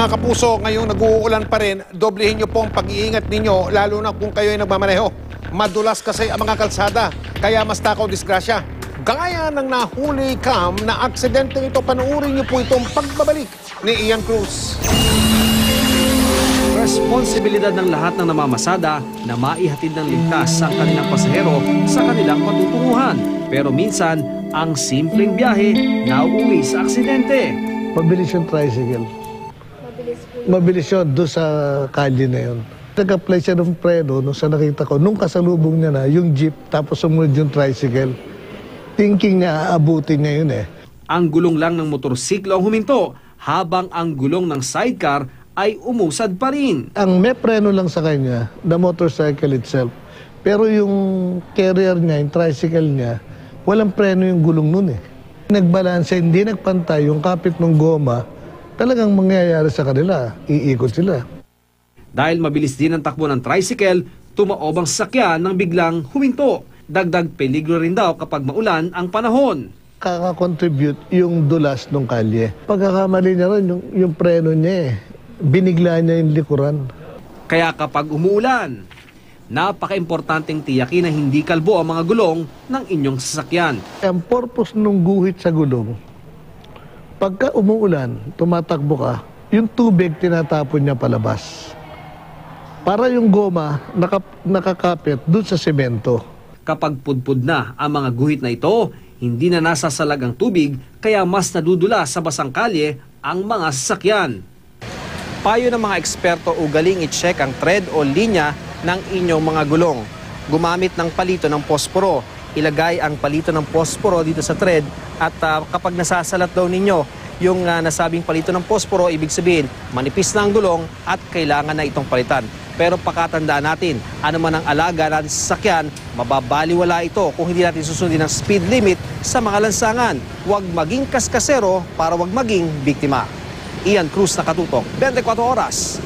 Mga kapuso, ngayong nag-uulan pa rin, doblehin nyo po ang pag-iingat ninyo, lalo na kung kayo ay nagmamaneho. Madulas kasi ang mga kalsada, kaya mas takaw disgrasya. Gaya ng nahuli cam na aksidente ito, panuorin nyo po itong pagbabalik ni Ian Cruz. Responsibilidad ng lahat ng namamasada na maihatid ng ligtas ang kanilang pasahero sa kanilang patutunguhan. Pero minsan, ang simpleng biyahe nauuwi sa aksidente. Mabilis yung tricycle. Mabilis yun doon sa kalye na yun. Nag-apply siya ng preno nung sa nakita ko. Nung kasalubong niya na yung jeep tapos sumunod yung tricycle. Thinking niya aabutin niya yun eh. Ang gulong lang ng motorsiklo ang huminto habang ang gulong ng sidecar ay umusad pa rin. Ang may preno lang sa kanya, the motorcycle itself. Pero yung carrier niya, yung tricycle niya, walang preno yung gulong nun eh. Nagbalanse, hindi nagpantay yung kapit ng goma, talagang mangyayari sa kanila, iikot sila. Dahil mabilis din ang takbo ng tricycle, tumaob ang sasakyan nang biglang huminto. Dagdag peligro rin daw kapag maulan ang panahon. Kaka-contribute yung dulas ng kalye. Pagkakamali niya rin yung preno niya eh. Binigla niya yung likuran. Kaya kapag umuulan, napaka-importanteng tiyakin na hindi kalbo ang mga gulong ng inyong sasakyan. Ang purpose ng guhit sa gulong, pagka umuulan, tumatakbo ka, yung tubig tinatapon niya palabas. Para yung goma nakakapit dun sa semento. Kapag pudpud na ang mga guhit na ito, hindi na nasasalag ang tubig kaya mas nadudula sa basang kalye ang mga sasakyan. Payo ng mga eksperto, ugaling i-check ang thread o linya ng inyong mga gulong. Gumamit ng palito ng posporo. Ilagay ang palito ng posporo dito sa thread at kapag nasasalat daw ninyo yung nasabing palito ng posporo, ibig sabihin manipis na ang gulong at kailangan na itong palitan. Pero pakatandaan natin, ano man ang alaga natin sa sasakyan, mababaliwala ito kung hindi natin susundin ang speed limit sa mga lansangan. Huwag maging kaskasero para huwag maging biktima. Ian Cruz, Nakatutok, 24 Oras.